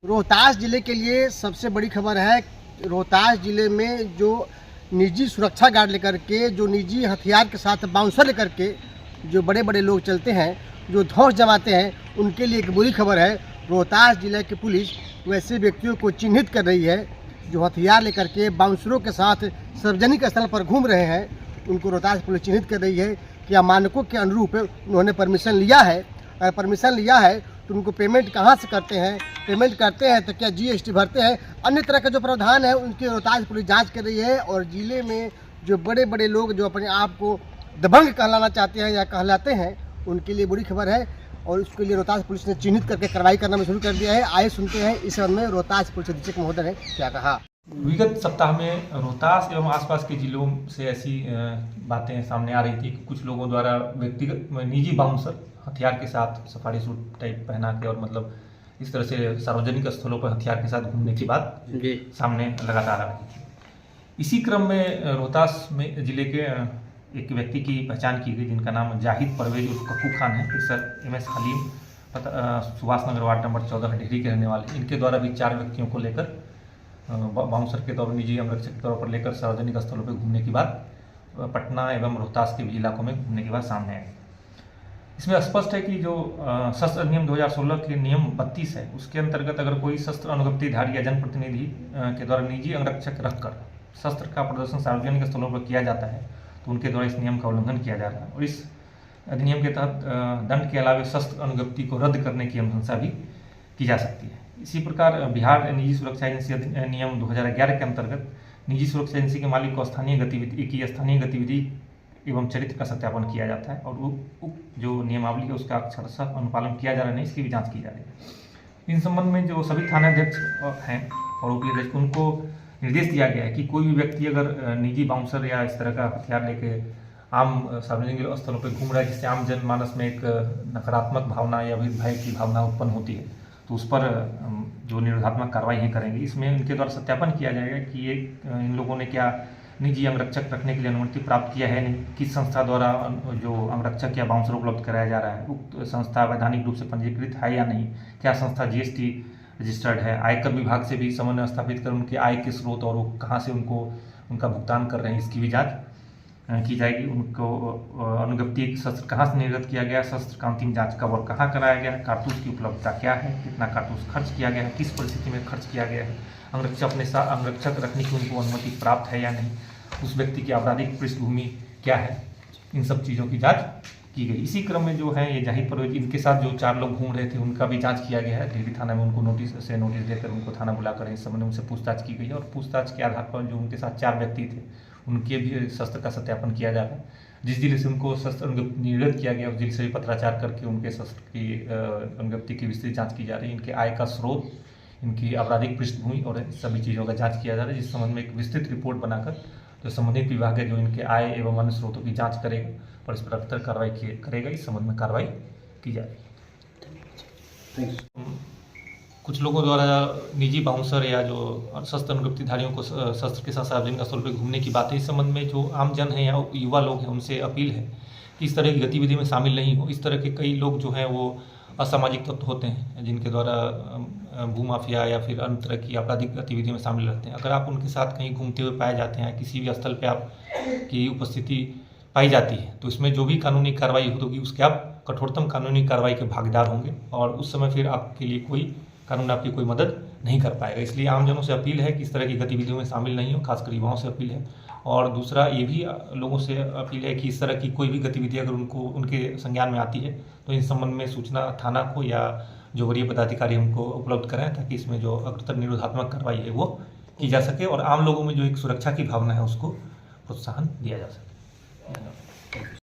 रोहतास जिले के लिए सबसे बड़ी खबर है। रोहतास जिले में जो निजी सुरक्षा गार्ड लेकर के, जो निजी हथियार के साथ बाउंसर लेकर के जो बड़े बड़े लोग चलते हैं, जो धौंस जमाते हैं, उनके लिए एक बुरी खबर है। रोहतास जिले की पुलिस वैसे व्यक्तियों को चिन्हित कर रही है जो हथियार लेकर के बाउंसरों के साथ सार्वजनिक स्थल पर घूम रहे हैं। उनको रोहतास पुलिस चिन्हित कर रही है कि मानकों के अनुरूप उन्होंने परमिशन लिया है। अगर परमिशन लिया है तो उनको पेमेंट कहाँ से करते हैं, पेमेंट करते हैं तो क्या जीएसटी भरते हैं, अन्य तरह के जो प्रावधान है उनकी रोहतास पुलिस जांच कर रही है। और जिले में जो बड़े बड़े लोग जो अपने आप को दबंग कहलाना चाहते हैं या कहलाते हैं, उनके लिए बड़ी खबर है और उसके लिए रोहतास पुलिस ने चिन्हित करके कार्रवाई करना शुरू कर दिया है। आइए सुनते हैं इस संबंध में रोहतास पुलिस अधीक्षक महोदय ने क्या कहा। विगत सप्ताह में रोहतास एवं आसपास के जिलों से ऐसी बातें सामने आ रही थी कि कुछ लोगों द्वारा व्यक्तिगत निजी बाउंसर हथियार के साथ सफारी सूट टाइप पहना के और मतलब इस तरह से सार्वजनिक स्थलों पर हथियार के साथ घूमने की बात सामने लगातार आ रही थी। इसी क्रम में रोहतास में जिले के एक व्यक्ति की पहचान की गई जिनका नाम जाहिद परवेज उर्फ कक्कू खान है। Sir MS haleem Subhash Nagar ward number 14 Dehri के रहने वाले। इनके द्वारा भी 4 व्यक्तियों को लेकर बाउंसर के तौर पर, निजी अंगरक्षक के तौर पर लेकर सार्वजनिक स्थलों पर घूमने की बात पटना एवं रोहतास के भी इलाकों में घूमने की बात सामने आई। इसमें स्पष्ट है कि जो शस्त्र अधिनियम 2016 के नियम 32 है, उसके अंतर्गत अगर कोई शस्त्र अनुज्ञप्तिधारी या जनप्रतिनिधि के द्वारा निजी अंगरक्षक रखकर शस्त्र का प्रदर्शन सार्वजनिक स्थलों पर किया जाता है तो उनके द्वारा इस नियम का उल्लंघन किया जा रहा है। और इस अधिनियम के तहत दंड के अलावा शस्त्र अनुज्ञप्ति को रद्द करने की अनुशंसा भी की जा सकती है। इसी प्रकार बिहार निजी सुरक्षा एजेंसी नियम 2011 के अंतर्गत निजी सुरक्षा एजेंसी के मालिक को स्थानीय गतिविधि एवं चरित्र का सत्यापन किया जाता है और जो नियमावली है उसका अक्षरशः अनुपालन किया जा रहा है, इसकी भी जांच की जा रही है। इन संबंध में जो सभी थानाध्यक्ष हैं और उपनिरीक्षक, उनको निर्देश दिया गया है कि कोई भी व्यक्ति अगर निजी बाउंसर या इस तरह का हथियार लेके आम सार्वजनिक स्थलों पर घूम रहा है जिससे आम जनमानस में एक नकारात्मक भावना या भी भय की भावना उत्पन्न होती है, तो उस पर जो निरोधात्मक कार्रवाई करेंगे। इसमें इनके द्वारा सत्यापन किया जाएगा कि ये इन लोगों ने क्या निजी अंगरक्षक रखने के लिए अनुमति प्राप्त किया है नहीं, किस संस्था द्वारा जो अंगरक्षक या बाउंसर उपलब्ध कराया जा रहा है उक्त संस्था वैधानिक रूप से पंजीकृत है या नहीं, क्या संस्था GST रजिस्टर्ड है, आयकर विभाग से भी समन्वय स्थापित कर उनके आय के स्रोत और वो कहाँ से उनका भुगतान कर रहे हैं, इसकी भी जाँच की जाएगी। उनको अनुज्ञप्ति शस्त्र कहाँ से निर्गत किया गया, शस्त्र का अंतिम जाँच कब और कहाँ कराया गया है, कारतूस की उपलब्धता क्या है, कितना कारतूस खर्च किया गया है, किस परिस्थिति में खर्च किया गया है, अंगरक्षक अपने साथ अंगरक्षक रखने की उनको अनुमति प्राप्त है या नहीं, उस व्यक्ति की आपराधिक पृष्ठभूमि क्या है, इन सब चीज़ों की जांच की गई। इसी क्रम में जो है ये जाहिद परवेज, इनके साथ जो 4 लोग घूम रहे थे उनका भी जांच किया गया है। डेहरी थाना में उनको नोटिस देकर उनको थाना बुलाकर इस संबंध में उनसे पूछताछ की गई है और पूछताछ के आधार पर जो उनके साथ 4 व्यक्ति थे उनके भी शस्त्र का सत्यापन किया जा रहा है। जिस जिले से उनको शस्त्र निर्गत किया गया उस जिले से भी पत्राचार करके उनके शस्त्र की अनुज्ञप्ति की विस्तृत जाँच की जा रही है। इनके आय का स्रोत, इनकी आपराधिक पृष्ठभूमि और सभी चीज़ों का जांच किया जा रहा है, जिस संबंध में एक विस्तृत रिपोर्ट बनाकर जो संबंधित विभाग है जो इनके आय एवं अन्य स्रोतों की जांच करेगा और इस पर अर्थर कार्रवाई करेगा। इस संबंध में कार्रवाई की जाएगी। कुछ लोगों द्वारा निजी बाउंसर या जो शस्त्र अनुज्ञप्तिधारियों को शस्त्र के साथ सार्वजनिक स्थल पर घूमने की बात है, इस संबंध में जो आम जन है या युवा लोग हैं उनसे अपील है कि इस तरह की गतिविधि में शामिल नहीं हो। इस तरह के कई लोग जो हैं वो असामाजिक तत्व होते हैं जिनके द्वारा भूमाफिया या फिर अन्य तरह की आपराधिक गतिविधि में शामिल रहते हैं। अगर आप उनके साथ कहीं घूमते हुए पाए जाते हैं, किसी भी स्थल पे आपकी उपस्थिति पाई जाती है, तो इसमें जो भी कानूनी कार्रवाई होगी उसके आप कठोरतम कानूनी कार्रवाई के भागीदार होंगे और उस समय फिर आपके लिए कोई कानून आपकी कोई मदद नहीं कर पाएगा। इसलिए आमजनों से अपील है कि इस तरह की गतिविधियों में शामिल नहीं हो, खासकर युवाओं से अपील है। और दूसरा ये भी लोगों से अपील है कि इस तरह की कोई भी गतिविधि अगर उनके संज्ञान में आती है तो इन संबंध में सूचना थाना को या जो वरीय पदाधिकारी उनको उपलब्ध कराएं ताकि इसमें जो अग्रतर निरोधात्मक कार्रवाई है वो की जा सके और आम लोगों में जो एक सुरक्षा की भावना है उसको प्रोत्साहन दिया जा सके।